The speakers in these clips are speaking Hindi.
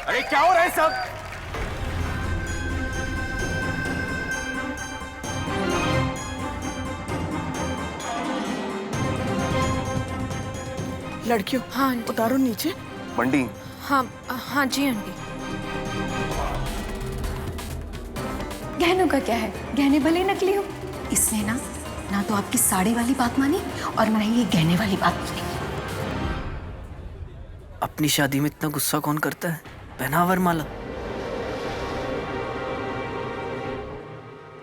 अरे क्या हो रहा है सब? लड़कियों, हाँ आंटी। उतारो नीचे। बंटी, हाँ हाँ जी आंटी। गहनों का क्या है, गहने भले नकली हो। इसने ना तो आपकी साड़ी वाली बात मानी और ना ही ये गहने वाली बात मानी। अपनी शादी में इतना गुस्सा कौन करता है? पहना वरमाला।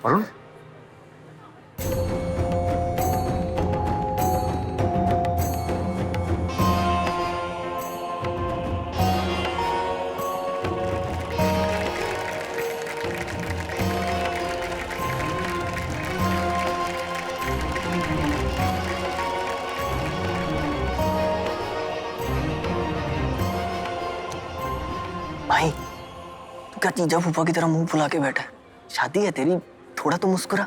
वरुण, भाई तू क्या जीजा फूफा की तरह मुंह फुला के बैठा है? शादी है तेरी, थोड़ा तो मुस्कुरा।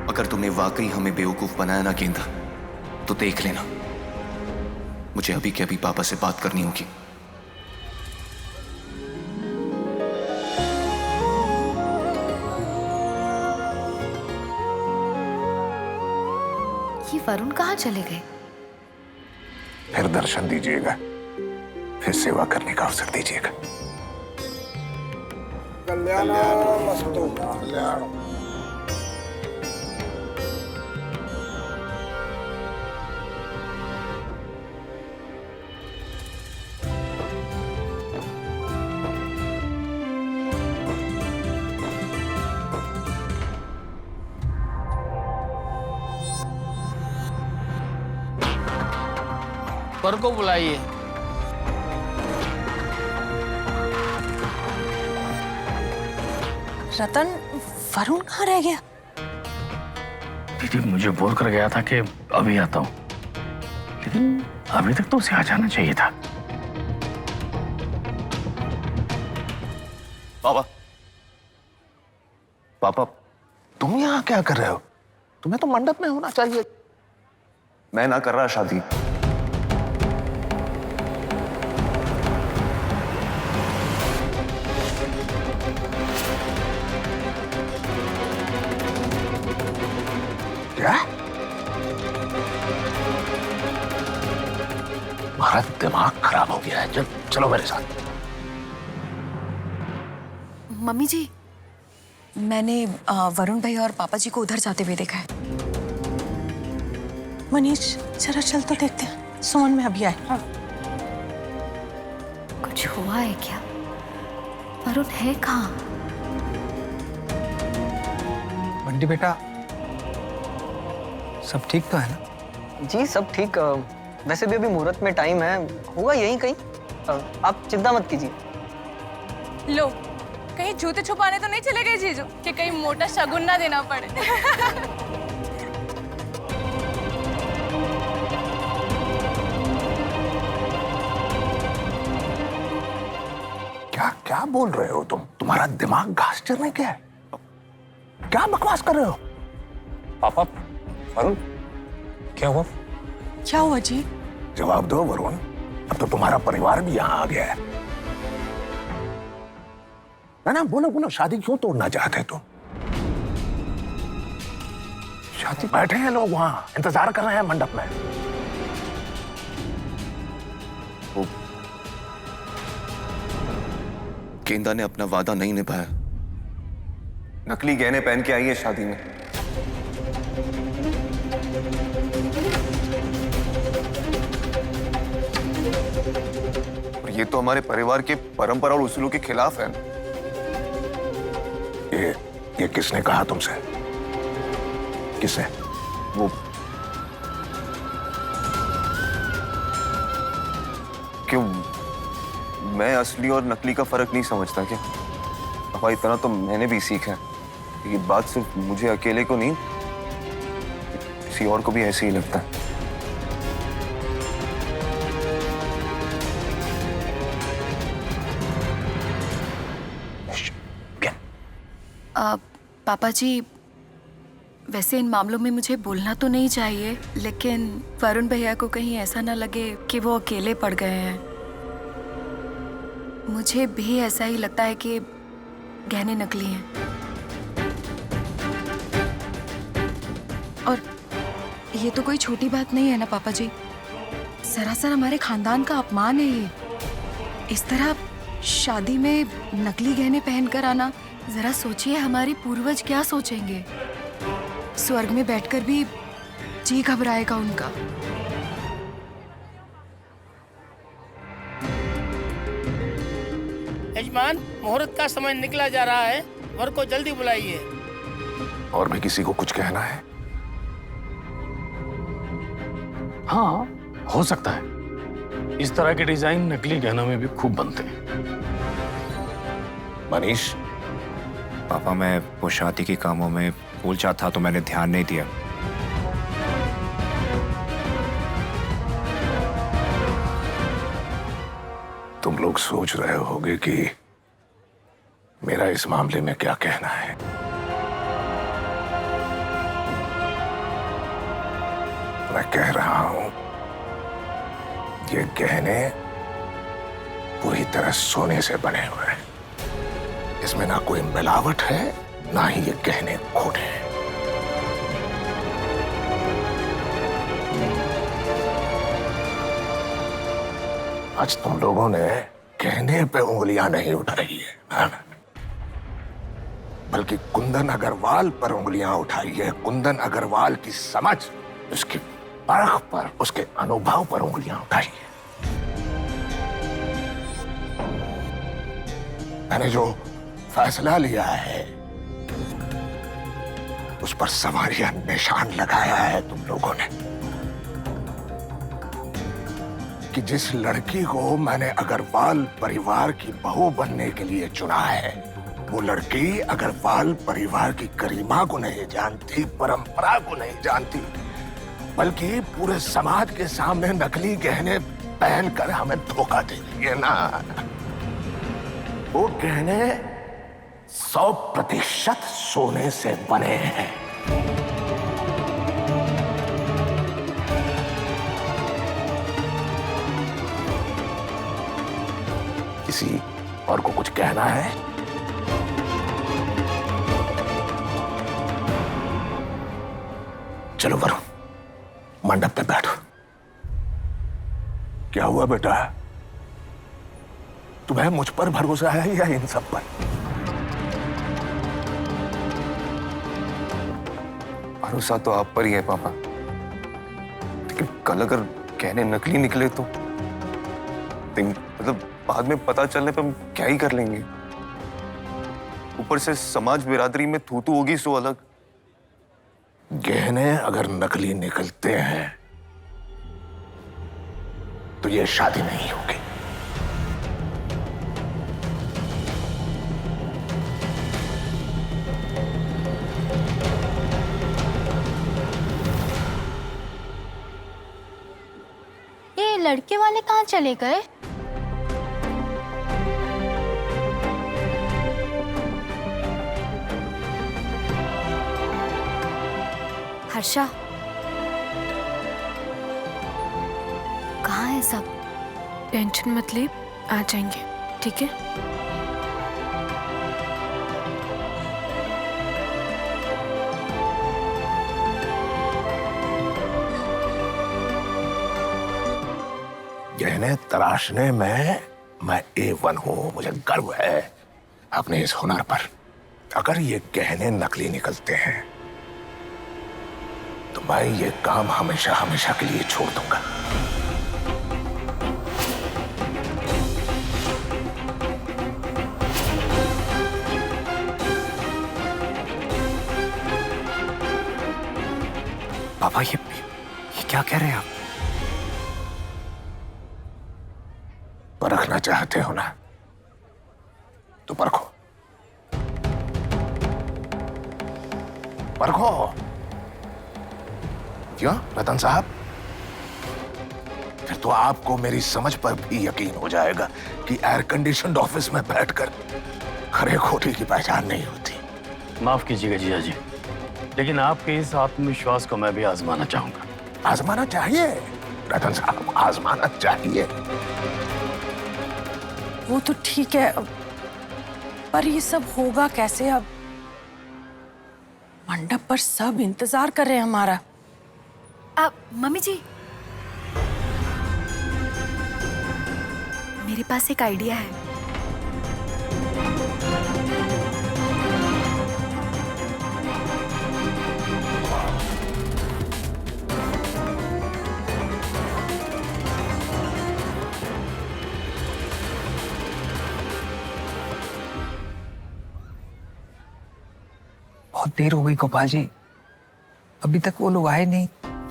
अगर तुमने वाकई हमें बेवकूफ बनाया ना गेंदा, तो देख लेना, मुझे अभी के अभी पापा से बात करनी होगी। ये वरुण कहाँ चले गए? फिर दर्शन दीजिएगा, फिर सेवा करने का अवसर दीजिएगा। कल्याणमस्तु। कल्याण। वर को बुलाइए। रतन, वरुण कहाँ रह गया? दीदी मुझे बोल कर गया था कि अभी आता हूँ, लेकिन अभी तक तो उसे आ जाना चाहिए था। पापा, पापा, तुम यहाँ क्या कर रहे हो? तुम्हें तो मंडप में होना चाहिए। मैं ना कर रहा शादी। क्या? तुम्हारा दिमाग खराब हो गया है। चलो मेरे साथ। मम्मी जी, मैंने वरुण भाई और पापा जी को उधर जाते हुए देखा है। मनीष, जरा चल तो देखते हैं। सुमन में अभी आए। हाँ। कुछ हुआ है क्या? वरुण है कहाँ? बंटी बेटा, सब ठीक तो है ना? जी सब ठीक। वैसे भी अभी मुहूर्त में टाइम है, होगा यहीं कहीं। आप चिंता मत कीजिए। लो, कहीं जूते छुपाने तो नहीं चले गए जीजू कि कहीं मोटा शगुन ना देना पड़े। क्या क्या बोल रहे हो तुम? तुम्हारा दिमाग घास चरने क्या है? क्या बकवास कर रहे हो? पापा, वरुण, क्या हुआ? क्या हुआ जी? जवाब दो वरुण। अब तो तुम्हारा परिवार भी यहाँ आ गया है ना? बोलो बोलो, शादी क्यों तोड़ना चाहते तुम? शादी बैठे हैं लोग वहां, इंतजार कर रहे हैं मंडप में। गेंदा ने अपना वादा नहीं निभाया, नकली गहने पहन के आई है शादी में। और ये तो हमारे परिवार के परंपरा और उसूलों के खिलाफ है। ये किसने कहा तुमसे? किसने? वो क्यों, मैं असली और नकली का फर्क नहीं समझता क्या? अब इतना तो मैंने भी सीखा है। ये बात सिर्फ मुझे अकेले को नहीं, किसी और को भी ऐसे ही लगता है। पापा जी, वैसे इन मामलों में मुझे बोलना तो नहीं चाहिए, लेकिन वरुण भैया को कहीं ऐसा ना लगे कि वो अकेले पड़ गए हैं। मुझे भी ऐसा ही लगता है कि गहने नकली हैं। और ये तो कोई छोटी बात नहीं है ना पापा जी, सरासर हमारे खानदान का अपमान है ये। इस तरह शादी में नकली गहने पहनकर आना, जरा सोचिए हमारे पूर्वज क्या सोचेंगे। स्वर्ग में बैठकर भी जी घबराएगा उनका। यजमान, मुहूर्त का समय निकला जा रहा है, वर को जल्दी बुलाइए। और भी किसी को कुछ कहना है? हाँ, हो सकता है। इस तरह के डिजाइन नकली गहनों में भी खूब बनते हैं। मनीष, पापा, मैं वो शादी के कामों में उलझा था तो मैंने ध्यान नहीं दिया। तुम लोग सोच रहे होगे कि मेरा इस मामले में क्या कहना है। मैं कह रहा हूं, ये गहने पूरी तरह सोने से बने हुए हैं। इसमें ना कोई मिलावट है, ना ही ये गहने खोटे हैं। आज तुम लोगों ने गहने पे उंगलियां नहीं उठाई है, बल्कि कुंदन अग्रवाल पर उंगलियां उठाई है। कुंदन अग्रवाल की समझ, उसकी परख पर, उसके अनुभव पर उंगलियां उठाई है। मैंने जो फैसला लिया है उस पर सवारियां निशान लगाया है तुम लोगों ने, कि जिस लड़की को मैंने अग्रवाल परिवार की बहू बनने के लिए चुना है, वो लड़की अग्रवाल परिवार की गरिमा को नहीं जानती, परंपरा को नहीं जानती, बल्कि पूरे समाज के सामने नकली गहने पहनकर हमें धोखा दे रही है ना। वो गहने 100% सोने से बने हैं। किसी और को कुछ कहना है? चलो वरुण, मंडप पे बैठो। क्या हुआ बेटा? तुम्हें मुझ पर भरोसा है या इन सब पर? भरोसा तो आप पर ही है पापा, लेकिन कल अगर गहने नकली निकले तो मतलब बाद में पता चलने पे हम क्या ही कर लेंगे। ऊपर से समाज बिरादरी में थू-थू होगी सो अलग। गहने अगर नकली निकलते हैं तो ये शादी नहीं होगी। ये लड़के वाले कहाँ चले गए? हर्षा, कहाँ है सब? टेंशन मत ले, आ जाएंगे, ठीक है? गहने तराशने में मैं A1 हूं। मुझे गर्व है अपने इस हुनर पर। अगर ये गहने नकली निकलते हैं तो मैं ये काम हमेशा हमेशा के लिए छोड़ दूंगा। पापा, ये क्या कह रहे हैं आप? परखना चाहते हो ना, तो परखो। परखो। क्यों रतन साहब? फिर तो आपको मेरी समझ पर भी यकीन हो जाएगा कि एयर कंडीशनड ऑफिस में बैठकर खरे खोटे की पहचान नहीं होती। माफ कीजिएगा जीजा जी, लेकिन आपके इस आत्मविश्वास को मैं भी आजमाना चाहूंगा। आजमाना चाहिए रतन साहब, आजमाना चाहिए। वो तो ठीक है, पर ये सब होगा कैसे? अब मंडप पर सब इंतजार कर रहे हैं हमारा। मम्मी जी, मेरे पास एक आइडिया है। बहुत देर हो गई गोपाल जी, अभी तक वो लोग आए नहीं।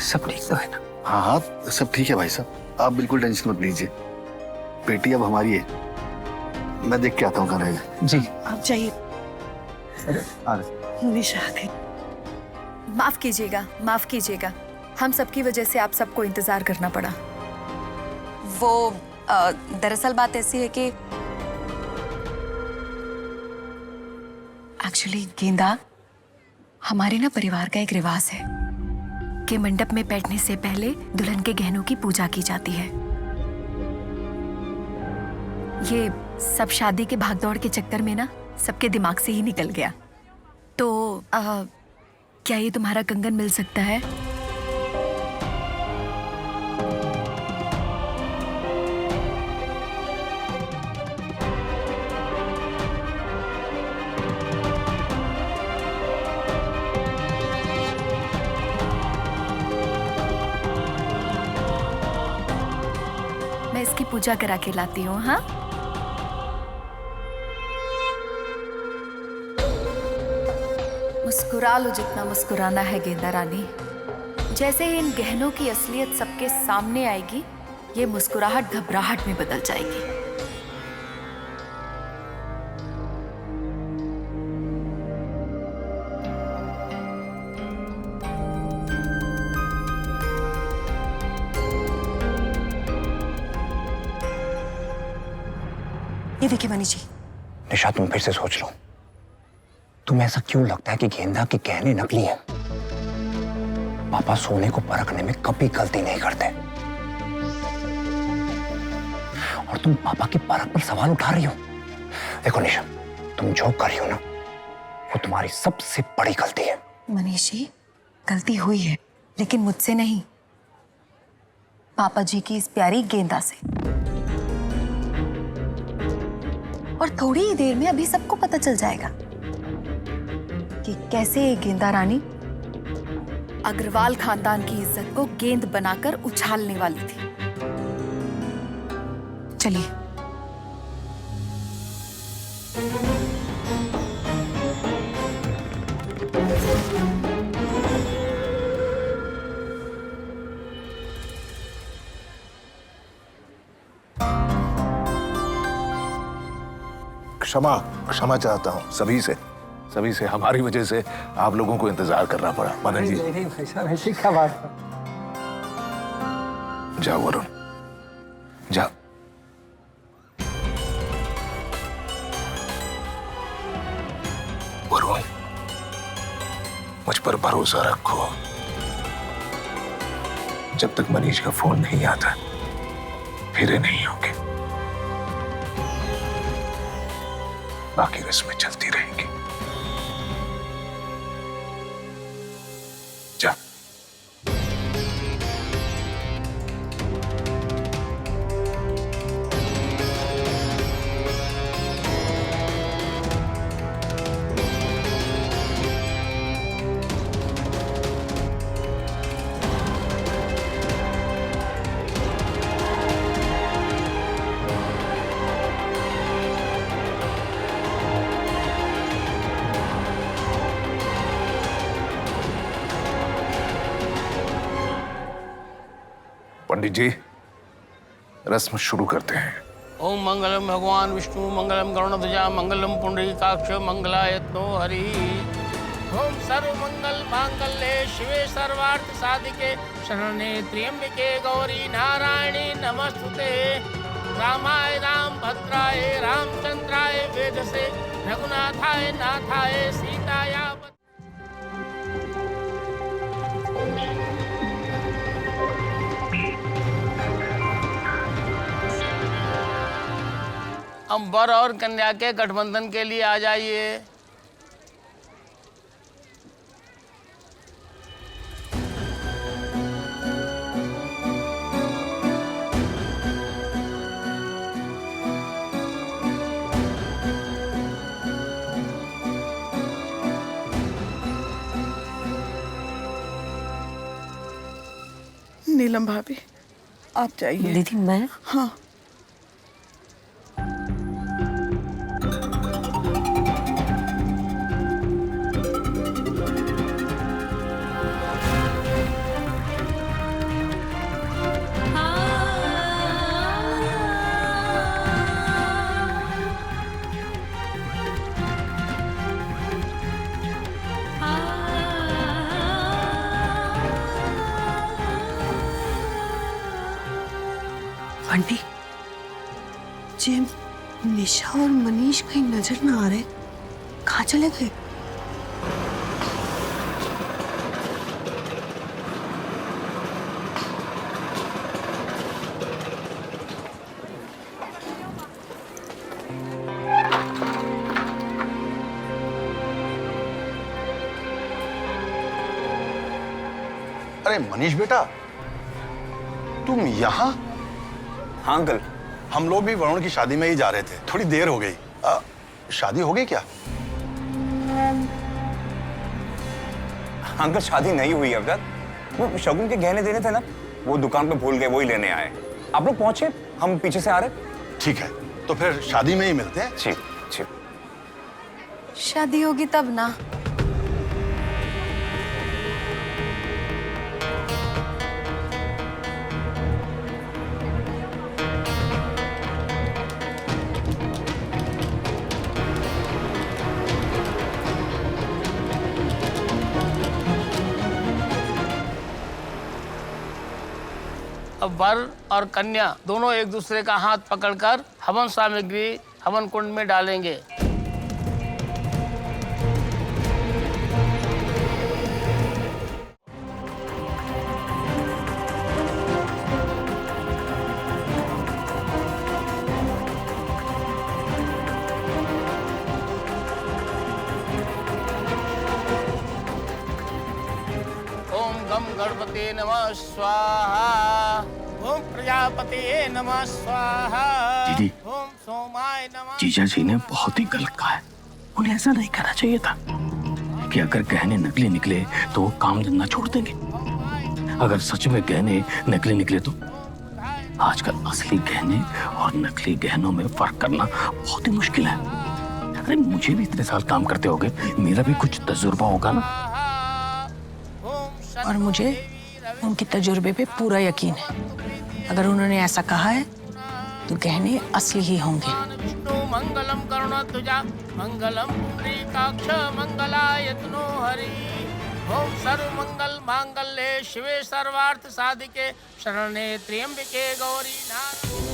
सब ठीक तो है ना? हाँ हाँ सब ठीक है भाई साहब, आप बिल्कुल टेंशन मत लीजिए। बेटी अब हमारी है, मैं देख के आता हूँ कहाँ रहेगा। जी आप जाइए। निशा आ गई। माफ कीजिएगा, माफ कीजिएगा, हम सबकी वजह से आप सबको इंतजार करना पड़ा। वो दरअसल बात ऐसी है कि एक्चुअली गेंदा, हमारे ना परिवार का एक रिवाज है कि मंडप में बैठने से पहले दुल्हन के गहनों की पूजा की जाती है। ये सब शादी के भागदौड़ के चक्कर में ना सबके दिमाग से ही निकल गया। तो क्या ये तुम्हारा कंगन मिल सकता है? मैं इसकी पूजा करा के लाती हूँ। हाँ, मुस्कुरा लो जितना मुस्कुराना है गेंदा रानी। जैसे ही इन गहनों की असलियत सबके सामने आएगी, ये मुस्कुराहट घबराहट में बदल जाएगी। ये देखिए मनी जी। निशा, तुम फिर से सोच लो, तुम्हें ऐसा क्यों लगता है कि गेंदा के गहने नकली हैं? पापा सोने को परखने में कभी गलती नहीं करते, और तुम पापा की परख पर सवाल उठा रही हो। देखो निशा, तुम जो कर रही हो ना, वो तुम्हारी सबसे बड़ी गलती है। मनीष जी, गलती हुई है, लेकिन मुझसे नहीं, पापा जी की इस प्यारी गेंदा से। और थोड़ी ही देर में अभी सबको पता चल जाएगा कि कैसे ये गेंदा रानी अग्रवाल खानदान की इज्जत को गेंद बनाकर उछालने वाली थी। चलिए। क्षमा चाहता हूँ सभी से हमारी वजह से आप लोगों को इंतजार करना पड़ा। मनन जी, नहीं भाई साहब, ऐसी क्या बात है? जाओ वरुण, जाओ। वरुण, मुझ पर भरोसा रखो। जब तक मनीष का फोन नहीं आता, फिरे नहीं होंगे। बाकी रस्में चलती रहेंगी। जा। पंडित जी, रस्म शुरू करते हैं। ओम मंगलम भगवान विष्णु मंगलम गरुड़ध्वजा मंगलम पुंडरीकाक्ष मंगलायतनो हरि। ओम सर्व मंगल मांगल्ये शिवे सर्वार्थ साधिके शरण्ये त्र्यंबके गौरी नारायणी नमस्तुते। रामाय राम भद्राय रामचंद्राय वेधसे रघुनाथाय नाथाय सीताया अब वर और कन्या के गठबंधन के लिए आ जाइए। नीलम भाभी, आप जाइए। दीदी मैं? हाँ। आंटी, जेम, निशा और मनीष कहीं नजर ना आ रहे, कहाँ चले गए? अरे मनीष बेटा, तुम यहाँ? हाँ अंकल, हम लोग भी वरुण की शादी में ही जा रहे थे, थोड़ी देर हो गई। शादी हो गई क्या? अंकल शादी नहीं हुई अब तक। वो शगुन के गहने देने थे ना, वो दुकान पे भूल गए, वो ही लेने आए। आप लोग पहुंचे, हम पीछे से आ रहे। ठीक है, तो फिर शादी में ही मिलते हैं। ठीक ठीक। शादी होगी तब ना। अब वर और कन्या दोनों एक दूसरे का हाथ पकड़कर हवन सामग्री हवन कुंड में डालेंगे। ओम गम गणपते नमः स्वाहा। ओम प्रजापते नमः स्वाहा। दीदी, ओम सोमाय नमः। जीजा जी ने बहुत ही गलत कहा है। उन्हें ऐसा नहीं करना चाहिए था कि अगर गहने नकली निकले तो वो काम धंधा छोड़ देंगे। अगर सच में गहने नकली निकले तो आजकल असली गहने और नकली गहनों में फर्क करना बहुत ही मुश्किल है। अरे मुझे भी इतने साल काम करते होंगे, मेरा भी कुछ तजुर्बा होगा ना। और मुझे उनके तजुर्बे पे पूरा यकीन है। अगर उन्होंने ऐसा कहा है तो गहने असली ही होंगे। विष्णु मंगलम करुणाध्वजा मंगलम पुंडरीकाक्ष मंगलायतनो हरि। ओम सर्व मंगल मांगल्ये शिवे सर्वार्थ साधिके शरण्ये त्र्यंबके गौरी नारायणी।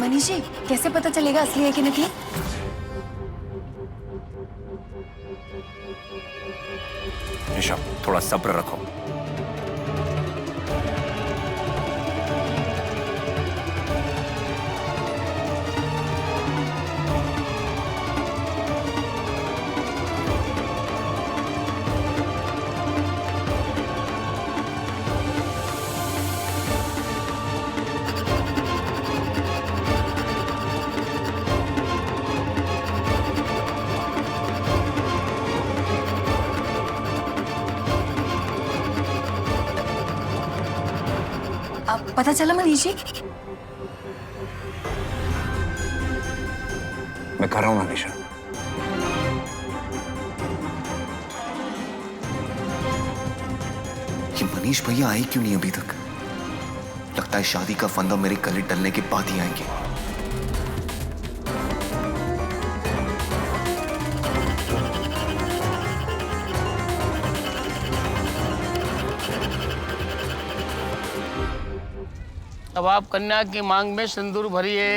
मनीष जी, कैसे पता चलेगा असली है कि नकली? निशा, थोड़ा सब्र रखो। अब पता चला मनीष जी? मैं कर रहा हूँ ना निशा। ये मनीष भैया आए क्यों नहीं अभी तक? लगता है शादी का फंदा मेरे गले डलने के बाद ही आएंगे। अब आप कन्या की मांग में सिंदूर भरिए।